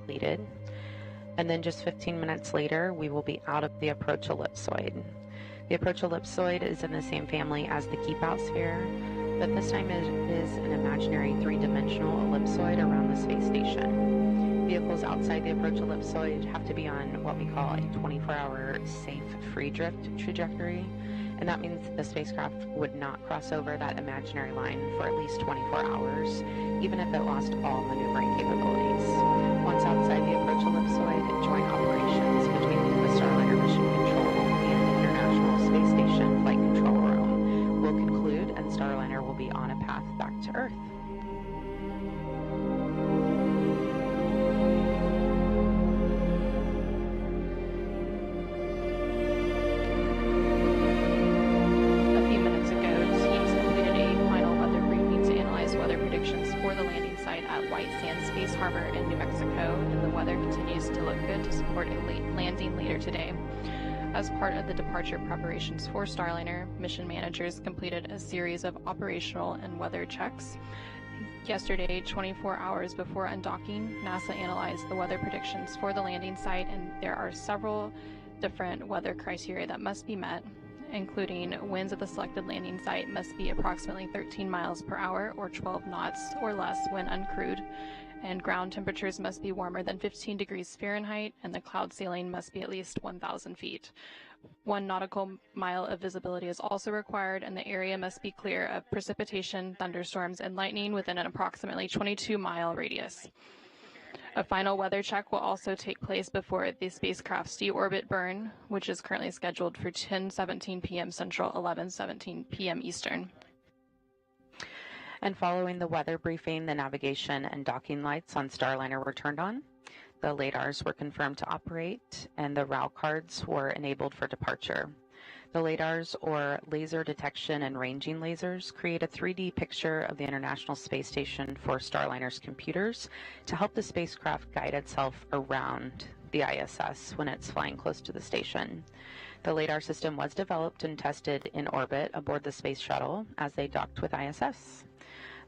completed. And then just 15 minutes later, we will be out of the approach ellipsoid. The approach ellipsoid is in the same family as the keep out sphere, but this time it is an imaginary three-dimensional ellipsoid around the space station. Vehicles outside the approach ellipsoid have to be on what we call a 24-hour safe free drift trajectory, and that means the spacecraft would not cross over that imaginary line for at least 24 hours, even if it lost all maneuvering capabilities. Once outside the approach ellipsoid, joint operations between the Starliner Mission Control and International Space Station Flight Control Room will conclude, and Starliner will be on a path back to Earth. A few minutes ago, teams completed a final weather briefing to analyze weather predictions for the landing site at White Sands Space Harbor in New Mexico, and the weather continues to look good to support a landing later today. As part of the departure preparations for Starliner, mission managers completed a series of operational and weather checks. Yesterday, 24 hours before undocking, NASA analyzed the weather predictions for the landing site, and there are several different weather criteria that must be met, including winds at the selected landing site must be approximately 13 miles per hour or 12 knots or less when uncrewed, and ground temperatures must be warmer than 15 degrees Fahrenheit, and the cloud ceiling must be at least 1,000 feet. 1 nautical mile of visibility is also required, and the area must be clear of precipitation, thunderstorms, and lightning within an approximately 22-mile radius. A final weather check will also take place before the spacecraft's deorbit burn, which is currently scheduled for 10:17 p.m. Central, 11:17 p.m. Eastern. And following the weather briefing, the navigation and docking lights on Starliner were turned on. The LADARs were confirmed to operate, and the RAL cards were enabled for departure. The LADARs, or laser detection and ranging lasers, create a 3D picture of the International Space Station for Starliner's computers to help the spacecraft guide itself around the ISS when it's flying close to the station. The LADAR system was developed and tested in orbit aboard the space shuttle as they docked with ISS.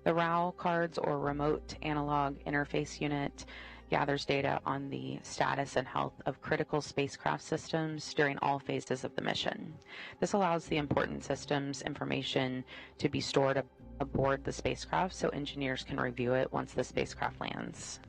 The RAL cards, or Remote Analog Interface Unit, gathers data on the status and health of critical spacecraft systems during all phases of the mission. This allows the important systems information to be stored aboard the spacecraft so engineers can review it once the spacecraft lands.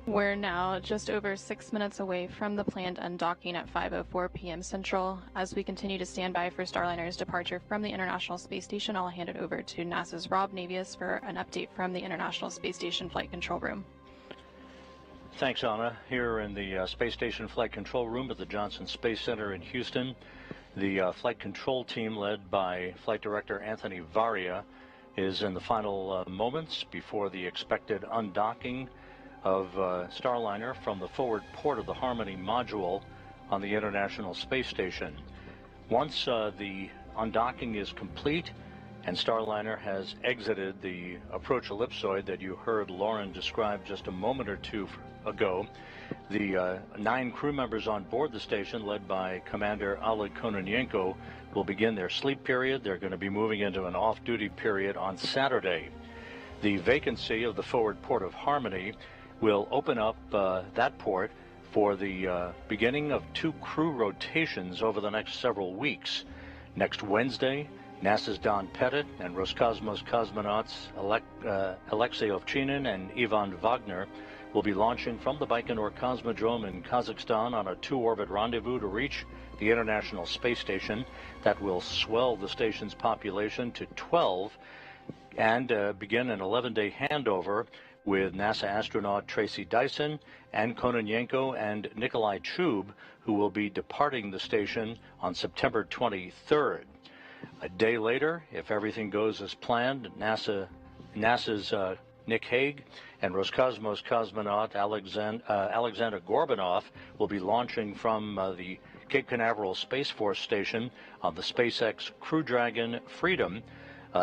We're now just over 6 minutes away from the planned undocking at 5:04 p.m. Central. As we continue to stand by for Starliner's departure from the International Space Station, I'll hand it over to NASA's Rob Navius for an update from the International Space Station Flight Control Room. Thanks, Anna. Here in the Space Station Flight Control Room at the Johnson Space Center in Houston, the flight control team led by Flight Director Anthony Varia is in the final moments before the expected undocking of Starliner from the forward port of the Harmony module on the International Space Station. Once the undocking is complete and Starliner has exited the approach ellipsoid that you heard Lauren describe just a moment or two ago, The 9 crew members on board the station, led by Commander Oleg Kononenko, will begin their sleep period. They're going to be moving into an off-duty period on Saturday. The vacancy of the forward port of Harmony will open up that port for the beginning of 2 crew rotations over the next several weeks. Next Wednesday, NASA's Don Pettit and Roscosmos cosmonauts Alexei Ovchinin and Ivan Wagner will be launching from the Baikonur Cosmodrome in Kazakhstan on a 2-orbit rendezvous to reach the International Space Station. That will swell the station's population to 12 and begin an 11-day handover with NASA astronaut Tracy Dyson and Kononenko and Nikolai Chub, who will be departing the station on September 23rd. A day later, if everything goes as planned, NASA's Nick Hague and Roscosmos cosmonaut Alexander Gorbanov will be launching from the Cape Canaveral Space Force Station on the SpaceX Crew Dragon Freedom.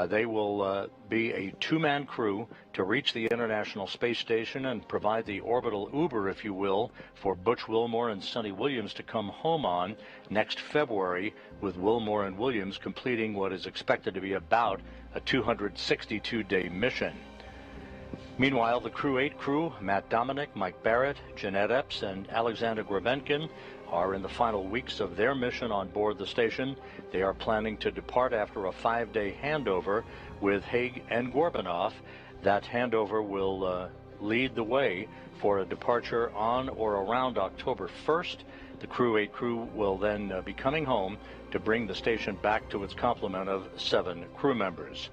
They will be a 2-man crew to reach the International Space Station and provide the orbital Uber, if you will, for Butch Wilmore and Suni Williams to come home on next February, with Wilmore and Williams completing what is expected to be about a 262-day mission. Meanwhile, the Crew 8 crew, Matt Dominic, Mike Barrett, Jeanette Epps, and Alexander Grebenkin, are in the final weeks of their mission on board the station. They are planning to depart after a 5-day handover with Hague and Gorbanov. That handover will lead the way for a departure on or around October 1st. The Crew 8 crew will then be coming home to bring the station back to its complement of 7 crew members.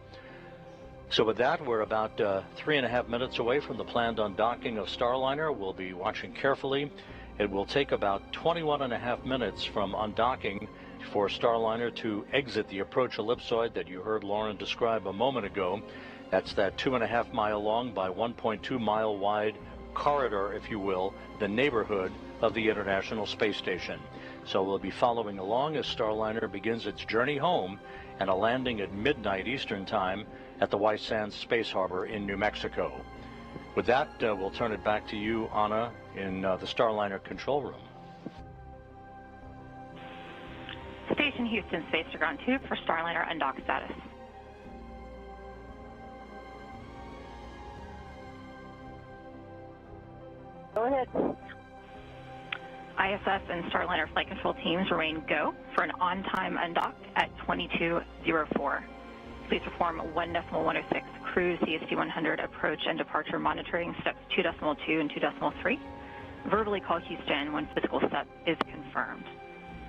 So with that, we're about 3.5 minutes away from the planned undocking of Starliner. We'll be watching carefully. It will take about 21.5 minutes from undocking for Starliner to exit the approach ellipsoid that you heard Lauren describe a moment ago. That's that 2.5 mile long by 1.2 mile wide corridor, if you will, the neighborhood of the International Space Station. So we'll be following along as Starliner begins its journey home and a landing at midnight Eastern Time at the White Sands Space Harbor in New Mexico. With that, we'll turn it back to you, Anna, in the Starliner control room. Station Houston, Space to Ground 2 for Starliner undock status. Go ahead. ISS and Starliner flight control teams remain go for an on-time undock at 22:04. Please perform 1.106 cruise CST-100 approach and departure monitoring steps 2.2 and 2.3. Verbally call Houston when physical step is confirmed.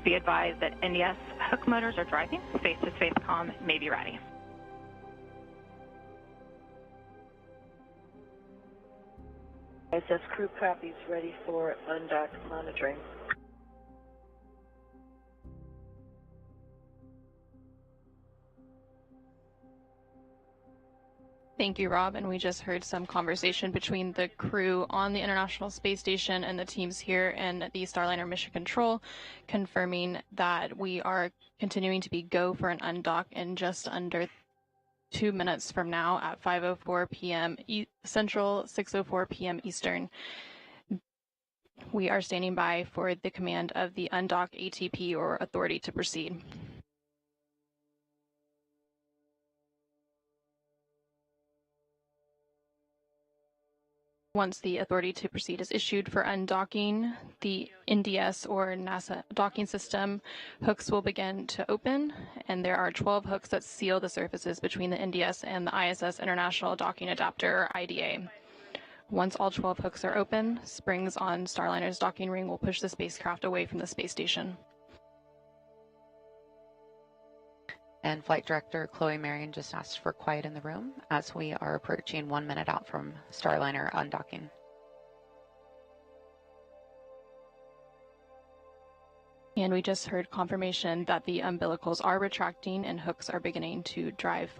Be advised that NDS hook motors are driving. Space-to-space comm may be ready. ISS crew copies, ready for undock monitoring. Thank you, Rob. And we just heard some conversation between the crew on the International Space Station and the teams here in the Starliner Mission Control, confirming that we are continuing to be go for an undock in just under 2 minutes from now at 5:04 p.m. Central, 6:04 p.m. Eastern. We are standing by for the command of the undock ATP or authority to proceed. Once the authority to proceed is issued for undocking, the NDS or NASA docking system hooks will begin to open, and there are 12 hooks that seal the surfaces between the NDS and the ISS International Docking Adapter, or IDA. Once all 12 hooks are open, springs on Starliner's docking ring will push the spacecraft away from the space station. And Flight Director Chloe Marion just asked for quiet in the room as we are approaching 1 minute out from Starliner undocking. And we just heard confirmation that the umbilicals are retracting and hooks are beginning to drive.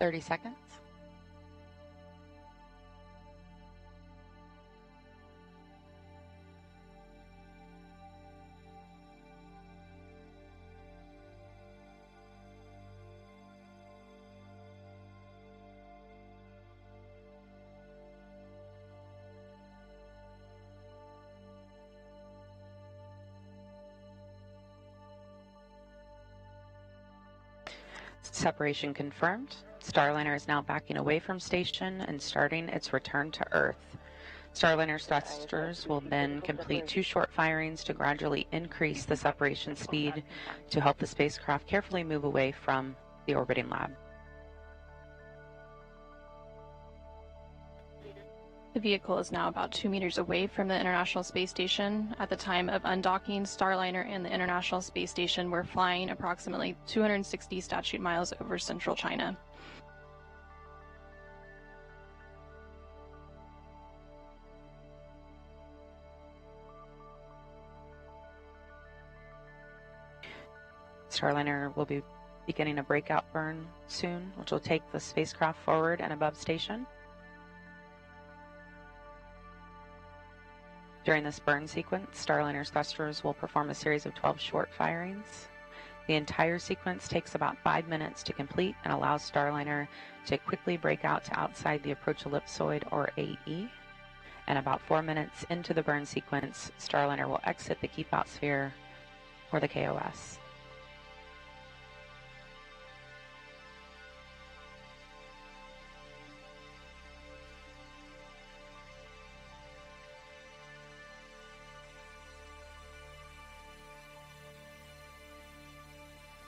30 seconds. Separation confirmed. Starliner is now backing away from station and starting its return to Earth. Starliner's thrusters will then complete 2 short firings to gradually increase the separation speed to help the spacecraft carefully move away from the orbiting lab. The vehicle is now about 2 meters away from the International Space Station. At the time of undocking, Starliner and the International Space Station were flying approximately 260 statute miles over central China. Starliner will be beginning a breakout burn soon, which will take the spacecraft forward and above station. During this burn sequence, Starliner's thrusters will perform a series of 12 short firings. The entire sequence takes about 5 minutes to complete and allows Starliner to quickly break out to outside the approach ellipsoid, or AE. And about 4 minutes into the burn sequence, Starliner will exit the keep out sphere, or the KOS.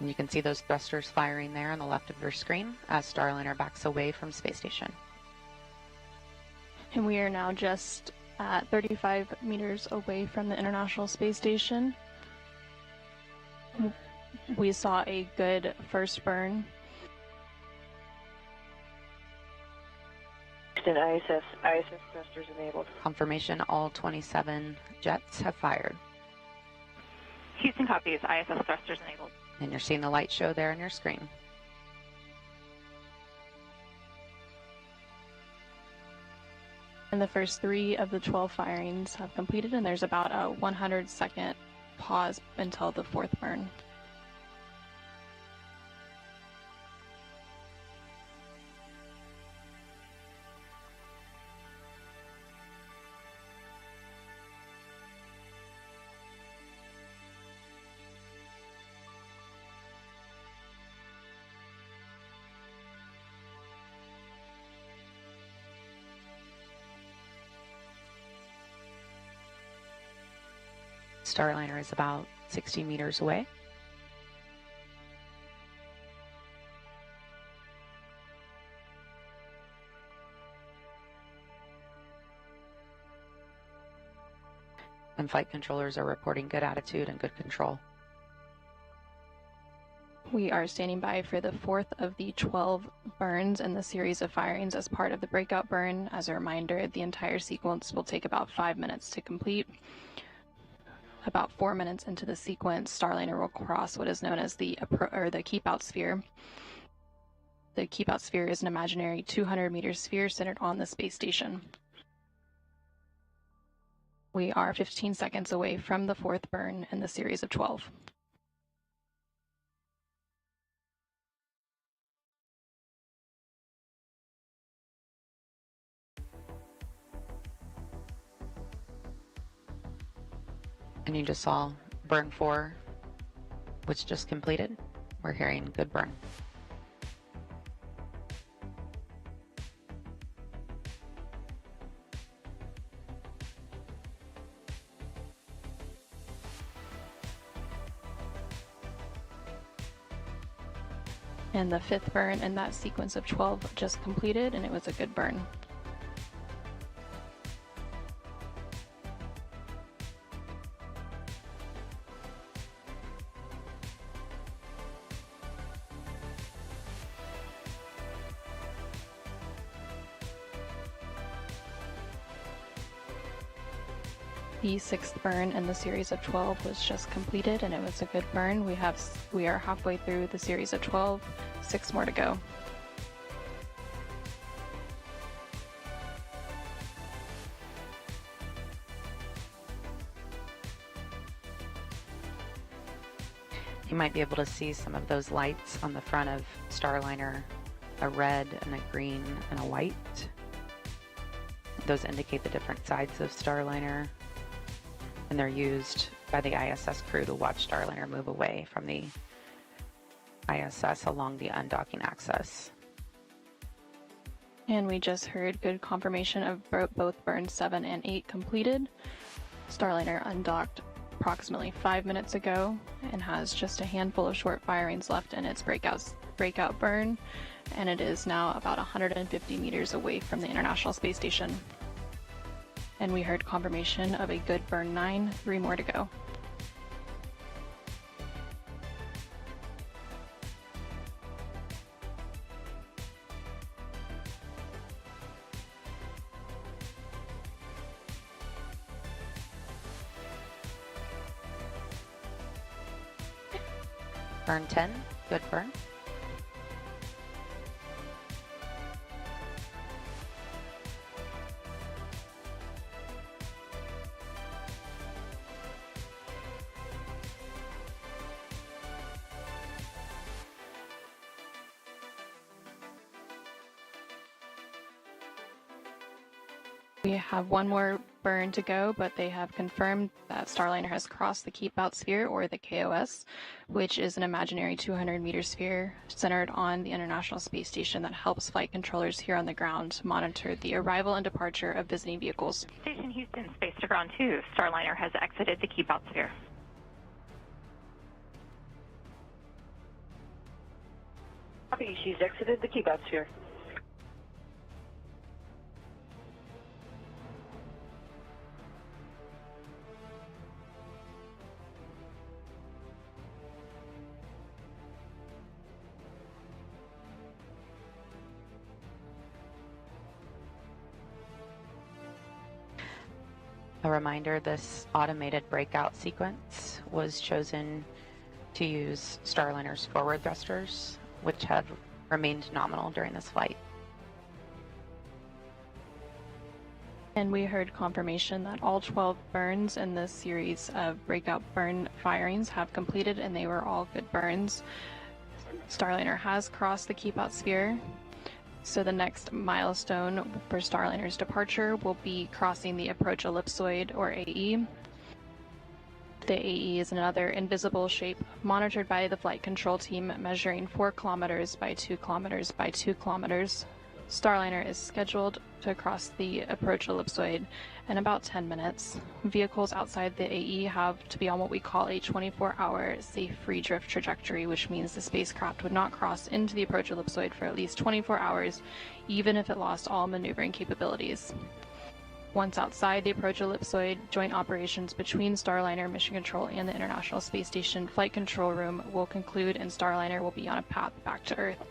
And you can see those thrusters firing there on the left of your screen as Starliner backs away from space station. And we are now just at 35 meters away from the International Space Station. We saw a good first burn. Houston, ISS thrusters enabled. Confirmation, all 27 jets have fired. Houston copies, ISS thrusters enabled. And you're seeing the light show there on your screen. And the first 3 of the 12 firings have completed, and there's about a 100-second pause until the 4th burn. Starliner is about 60 meters away. And flight controllers are reporting good attitude and good control. We are standing by for the 4th of the 12 burns in the series of firings as part of the breakout burn. As a reminder, the entire sequence will take about 5 minutes to complete. About 4 minutes into the sequence, Starliner will cross what is known as the keep-out sphere. The keep-out sphere is an imaginary 200-meter sphere centered on the space station. We are 15 seconds away from the 4th burn in the series of 12. And you just saw burn 4, which just completed. We're hearing good burn. And the 5th burn in that sequence of 12 just completed, and it was a good burn. The 6th burn in the series of 12 was just completed, and it was a good burn. We are halfway through the series of 12, 6 more to go. You might be able to see some of those lights on the front of Starliner, a red and a green and a white. Those indicate the different sides of Starliner, and they're used by the ISS crew to watch Starliner move away from the ISS along the undocking axis. And we just heard good confirmation of both burns 7 and 8 completed. Starliner undocked approximately 5 minutes ago and has just a handful of short firings left in its breakout burn, and it is now about 150 meters away from the International Space Station. And we heard confirmation of a good burn 9, 3 more to go. Burn 10, good burn. We have one more burn to go, but they have confirmed that Starliner has crossed the Keep Out Sphere, or the KOS, which is an imaginary 200-meter sphere centered on the International Space Station that helps flight controllers here on the ground monitor the arrival and departure of visiting vehicles. Station Houston, Space to Ground 2. Starliner has exited the Keep Out Sphere. Copy, she's exited the Keep Out Sphere. A reminder, this automated breakout sequence was chosen to use Starliner's forward thrusters, which have remained nominal during this flight. And we heard confirmation that all 12 burns in this series of breakout burn firings have completed, and they were all good burns. Starliner has crossed the Keep Out Sphere. So the next milestone for Starliner's departure will be crossing the approach ellipsoid, or AE. The AE is another invisible shape monitored by the flight control team, measuring 4 kilometers by 2 kilometers by 2 kilometers. Starliner is scheduled to cross the approach ellipsoid in about 10 minutes. Vehicles outside the AE have to be on what we call a 24-hour safe free drift trajectory, which means the spacecraft would not cross into the approach ellipsoid for at least 24 hours, even if it lost all maneuvering capabilities. Once outside the approach ellipsoid, joint operations between Starliner Mission Control and the International Space Station Flight Control Room will conclude, and Starliner will be on a path back to Earth.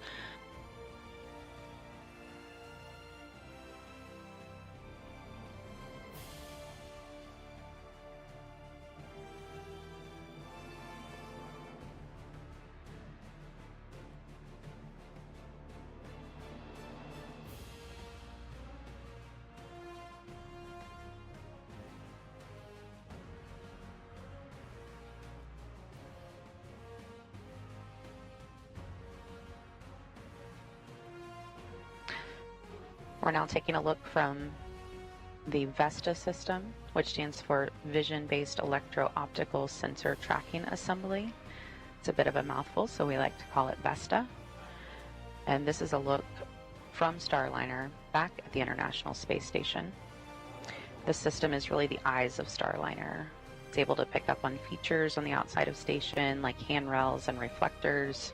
We're now taking a look from the VESTA system, which stands for Vision-Based Electro-Optical Sensor Tracking Assembly. It's a bit of a mouthful, so we like to call it VESTA. And this is a look from Starliner back at the International Space Station. The system is really the eyes of Starliner. It's able to pick up on features on the outside of station, like handrails and reflectors.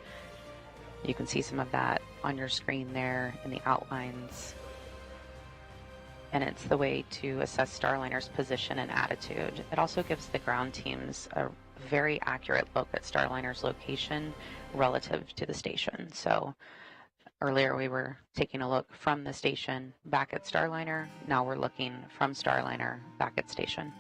You can see some of that on your screen there in the outlines. And it's the way to assess Starliner's position and attitude. It also gives the ground teams a very accurate look at Starliner's location relative to the station. So earlier we were taking a look from the station back at Starliner. Now we're looking from Starliner back at station.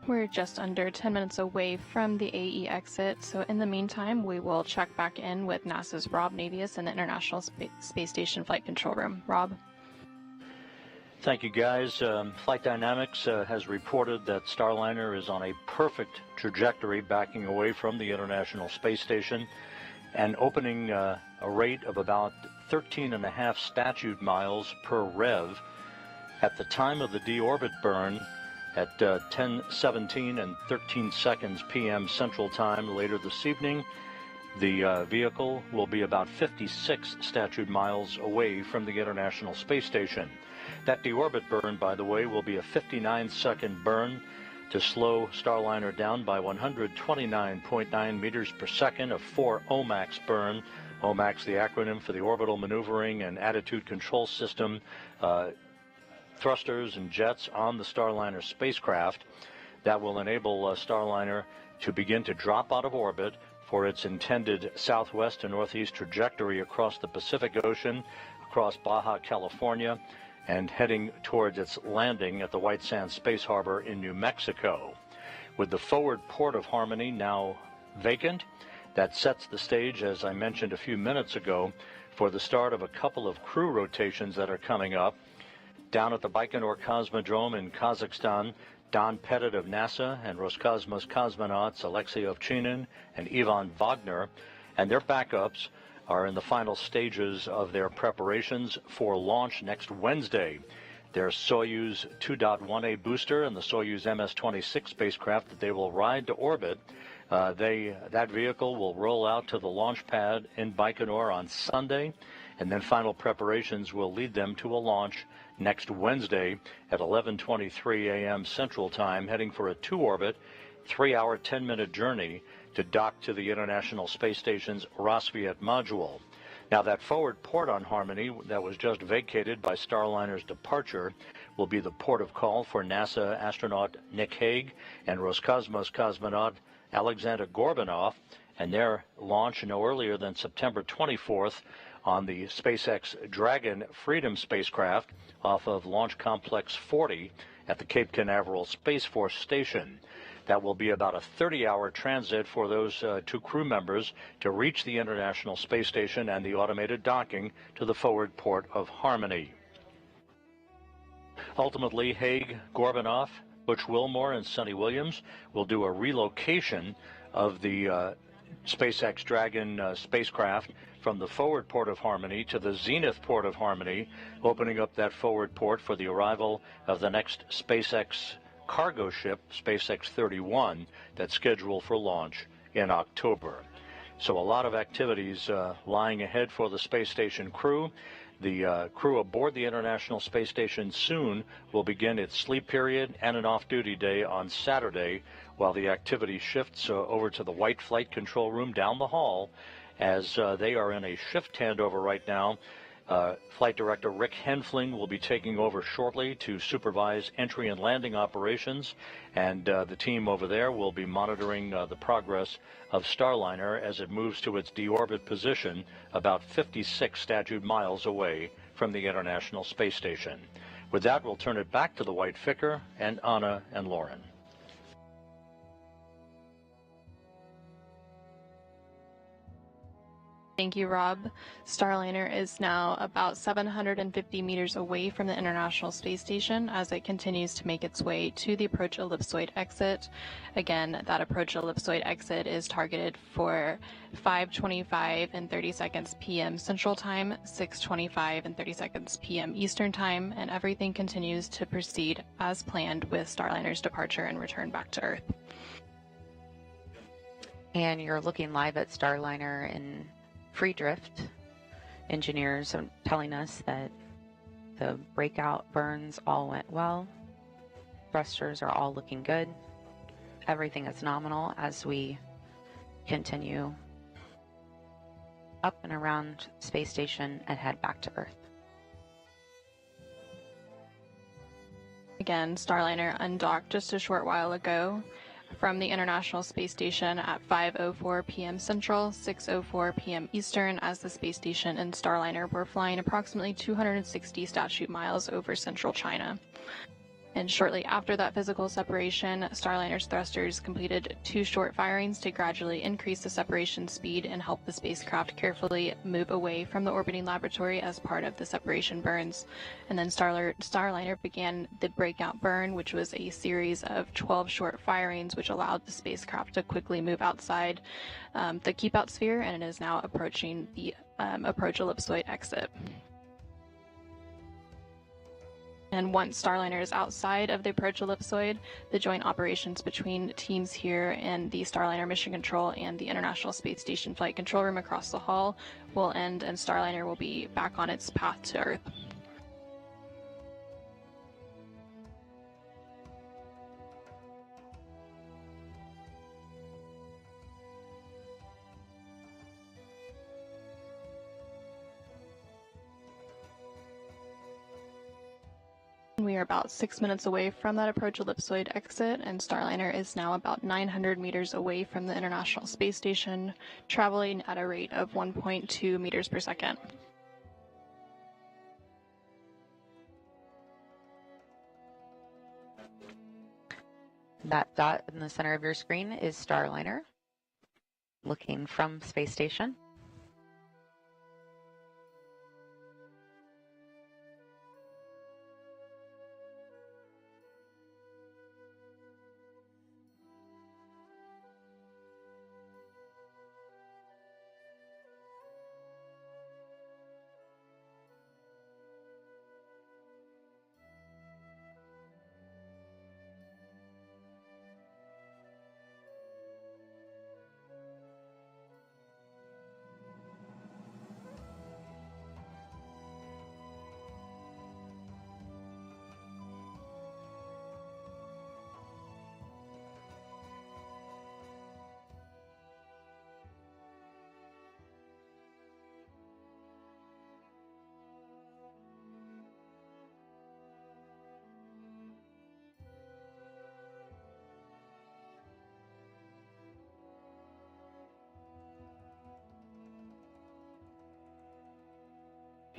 We're just under 10 minutes away from the AE exit, so in the meantime, we will check back in with NASA's Rob Navius in the International Space Station Flight Control Room. Rob? Thank you, guys. Flight Dynamics has reported that Starliner is on a perfect trajectory backing away from the International Space Station and opening a rate of about 13.5 statute miles per rev. At the time of the deorbit burn at 10:17 and 13 seconds p.m. Central Time later this evening, the vehicle will be about 56 statute miles away from the International Space Station. That deorbit burn, by the way, will be a 59-second burn to slow Starliner down by 129.9 meters per second, a 4 OMAX burn. OMAX, the acronym for the Orbital Maneuvering and Attitude Control System, thrusters and jets on the Starliner spacecraft that will enable Starliner to begin to drop out of orbit for its intended southwest to northeast trajectory across the Pacific Ocean, across Baja California, and heading towards its landing at the White Sands Space Harbor in New Mexico. With the forward port of Harmony now vacant, that sets the stage, as I mentioned a few minutes ago, for the start of a couple of crew rotations that are coming up. Down at the Baikonur Cosmodrome in Kazakhstan, Don Pettit of NASA and Roscosmos cosmonauts Alexei Ovchinin and Ivan Wagner and their backups are in the final stages of their preparations for launch next Wednesday. Their Soyuz 2.1A booster and the Soyuz MS-26 spacecraft that they will ride to orbit. That vehicle will roll out to the launch pad in Baikonur on Sunday, and then final preparations will lead them to a launch next Wednesday at 11:23 a.m. Central Time, heading for a two-orbit, 3-hour, 10-minute journey to dock to the International Space Station's Rassvet module. Now, that forward port on Harmony that was just vacated by Starliner's departure will be the port of call for NASA astronaut Nick Hague and Roscosmos cosmonaut Alexander Gorbanov, and their launch no earlier than September 24th on the SpaceX Dragon Freedom spacecraft off of Launch Complex 40 at the Cape Canaveral Space Force Station. That will be about a 30-hour transit for those two crew members to reach the International Space Station and the automated docking to the forward port of Harmony. Ultimately, Hague, Gorbanov, Butch Wilmore, and Suni Williams will do a relocation of the SpaceX Dragon spacecraft from the forward port of Harmony to the zenith port of Harmony, opening up that forward port for the arrival of the next SpaceX cargo ship, SpaceX 31, that's scheduled for launch in October. So a lot of activities lying ahead for the space station crew. The crew aboard the International Space Station soon will begin its sleep period and an off-duty day on Saturday, while the activity shifts over to the White Flight Control Room down the hall, as they are in a shift handover right now. Flight Director Rick Henfling will be taking over shortly to supervise entry and landing operations, and the team over there will be monitoring the progress of Starliner as it moves to its deorbit position about 56 statute miles away from the International Space Station. With that, we'll turn it back to the White Ficker and Anna and Lauren. Thank you, Rob. Starliner is now about 750 meters away from the International Space Station as it continues to make its way to the approach ellipsoid exit. Again, that approach ellipsoid exit is targeted for 5:25 and 30 seconds p.m. Central Time, 6:25 and 30 seconds p.m. Eastern Time, and everything continues to proceed as planned with Starliner's departure and return back to Earth. And you're looking live at Starliner in free drift. Engineers are telling us that the breakout burns all went well. Thrusters are all looking good. Everything is nominal as we continue up and around space station and head back to Earth. Again, Starliner undocked just a short while ago from the International Space Station at 5:04 p.m. Central, 6:04 p.m. Eastern, as the space station and Starliner were flying approximately 260 statute miles over central China. And shortly after that physical separation, Starliner's thrusters completed 2 short firings to gradually increase the separation speed and help the spacecraft carefully move away from the orbiting laboratory as part of the separation burns. And then Starliner began the breakout burn, which was a series of 12 short firings, which allowed the spacecraft to quickly move outside the keep-out sphere, and it is now approaching the approach ellipsoid exit. And once Starliner is outside of the approach ellipsoid, the joint operations between teams here in the Starliner Mission Control and the International Space Station Flight Control Room across the hall will end, and Starliner will be back on its path to Earth. We are about 6 minutes away from that approach ellipsoid exit, and Starliner is now about 900 meters away from the International Space Station, traveling at a rate of 1.2 meters per second. That dot in the center of your screen is Starliner, looking from space station.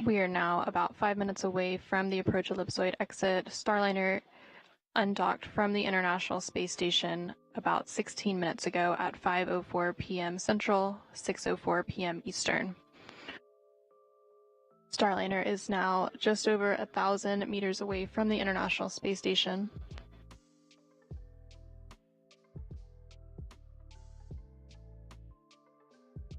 We are now about 5 minutes away from the approach ellipsoid exit. Starliner undocked from the International Space Station about 16 minutes ago at 5:04 p.m. Central, 6:04 p.m. Eastern. Starliner is now just over 1,000 meters away from the International Space Station.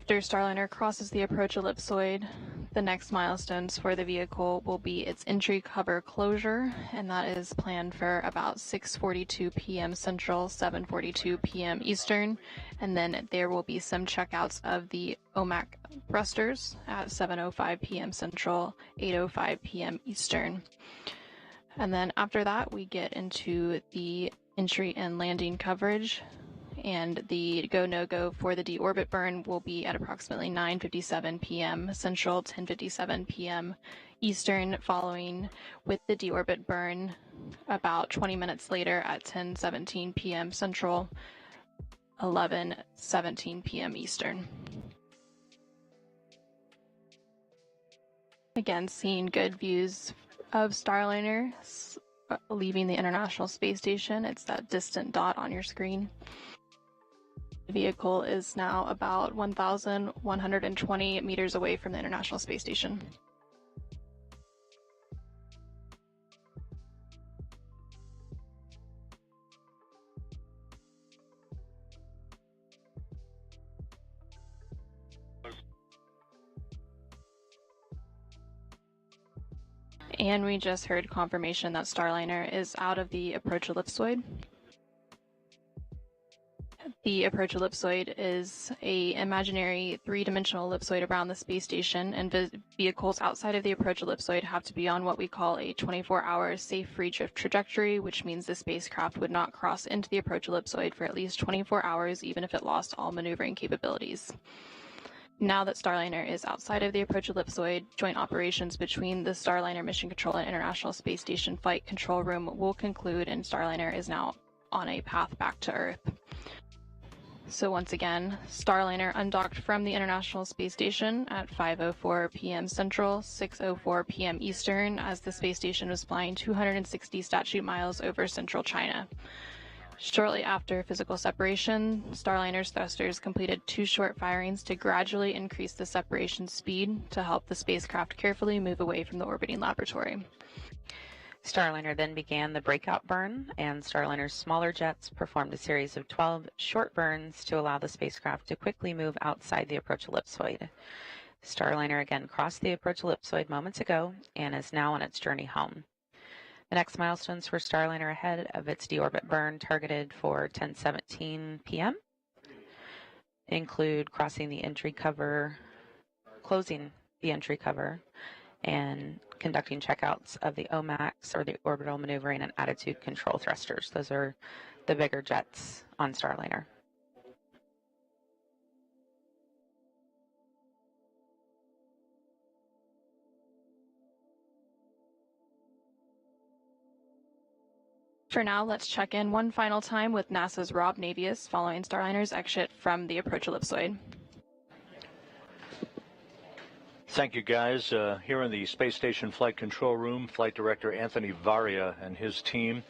After Starliner crosses the approach ellipsoid, the next milestones for the vehicle will be its entry cover closure, and that is planned for about 6:42 p.m. Central, 7:42 p.m. Eastern, and then there will be some checkouts of the OMAC thrusters at 7:05 p.m. Central, 8:05 p.m. Eastern. And then after that, we get into the entry and landing coverage, and the go-no-go for the deorbit burn will be at approximately 9:57 p.m. Central, 10:57 p.m. Eastern, following with the deorbit burn about 20 minutes later at 10:17 p.m. Central, 11:17 p.m. Eastern. Again, seeing good views of Starliner leaving the International Space Station. It's that distant dot on your screen. The vehicle is now about 1,120 meters away from the International Space Station. And we just heard confirmation that Starliner is out of the approach ellipsoid. The approach ellipsoid is an imaginary three-dimensional ellipsoid around the space station, and vehicles outside of the approach ellipsoid have to be on what we call a 24-hour safe free drift trajectory, which means the spacecraft would not cross into the approach ellipsoid for at least 24 hours, even if it lost all maneuvering capabilities. Now that Starliner is outside of the approach ellipsoid, joint operations between the Starliner Mission Control and International Space Station Flight Control Room will conclude, and Starliner is now on a path back to Earth. So once again, Starliner undocked from the International Space Station at 5:04 p.m. Central, 6:04 p.m. Eastern, as the space station was flying 260 statute miles over central China. Shortly after physical separation, Starliner's thrusters completed 2 short firings to gradually increase the separation speed to help the spacecraft carefully move away from the orbiting laboratory. Starliner then began the breakout burn, and Starliner's smaller jets performed a series of 12 short burns to allow the spacecraft to quickly move outside the approach ellipsoid. Starliner again crossed the approach ellipsoid moments ago and is now on its journey home. The next milestones for Starliner ahead of its deorbit burn, targeted for 10:17 p.m., include closing the entry cover, and conducting checkouts of the OMAX, or the orbital maneuvering and attitude control thrusters. Those are the bigger jets on Starliner. For now, let's check in one final time with NASA's Rob Navius following Starliner's exit from the approach ellipsoid. Thank you, guys. Here in the Space Station Flight Control Room, Flight Director Anthony Varia and his team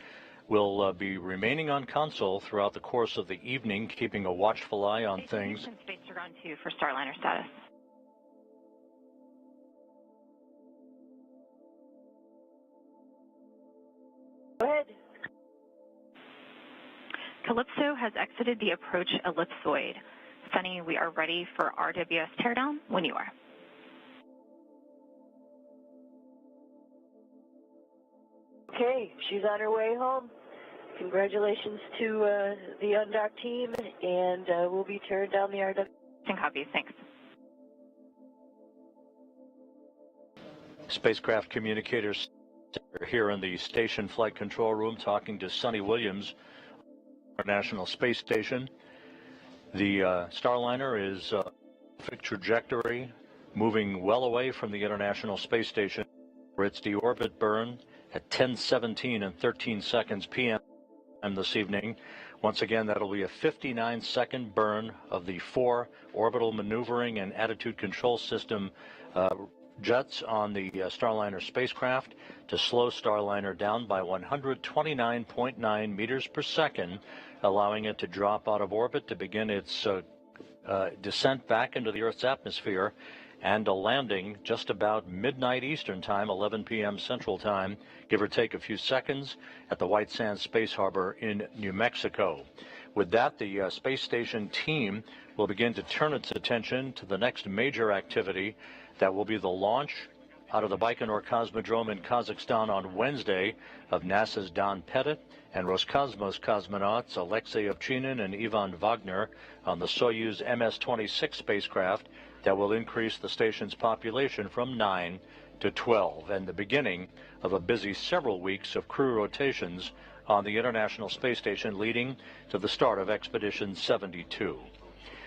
will be remaining on console throughout the course of the evening, keeping a watchful eye on things. Space to ground 2 for Starliner status. Go ahead. Calypso has exited the approach ellipsoid. Sunny, we are ready for RWS teardown when you are. Okay, she's on her way home. Congratulations to the undock team, and we'll be tearing down the RW. And copies, thanks. Spacecraft communicators are here in the Station Flight Control Room talking to Suni Williams, our National Space Station. The Starliner is perfect trajectory, moving well away from the International Space Station for its deorbit burn at 10:17 and 13 seconds p.m. this evening. Once again, that'll be a 59-second burn of the 4 orbital maneuvering and attitude control system jets on the Starliner spacecraft to slow Starliner down by 129.9 meters per second, allowing it to drop out of orbit to begin its descent back into the Earth's atmosphere, and a landing just about midnight Eastern Time, 11 p.m. Central Time, give or take a few seconds, at the White Sands Space Harbor in New Mexico. With that, the space station team will begin to turn its attention to the next major activity. That will be the launch out of the Baikonur Cosmodrome in Kazakhstan on Wednesday of NASA's Don Pettit and Roscosmos cosmonauts Alexei Ovchinin and Ivan Wagner on the Soyuz MS-26 spacecraft that will increase the station's population from 9 to 12, and the beginning of a busy several weeks of crew rotations on the International Space Station, leading to the start of Expedition 72.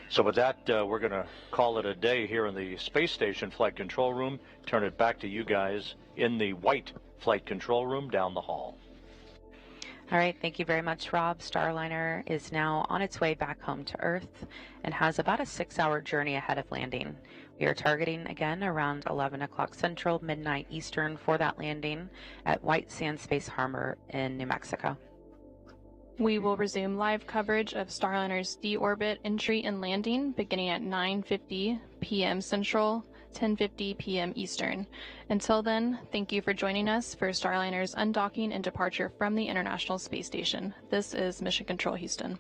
So with that, we're going to call it a day here in the Space Station Flight Control Room, turn it back to you guys in the white Flight Control Room down the hall. All right, thank you very much, Rob. Starliner is now on its way back home to Earth and has about a 6-hour journey ahead of landing. We are targeting again around 11 o'clock Central, midnight Eastern for that landing at White Sands Space Harbor in New Mexico. We will resume live coverage of Starliner's deorbit entry and landing beginning at 9:50 p.m. Central, 10:50 p.m. Eastern. Until then, thank you for joining us for Starliner's undocking and departure from the International Space Station. This is Mission Control Houston.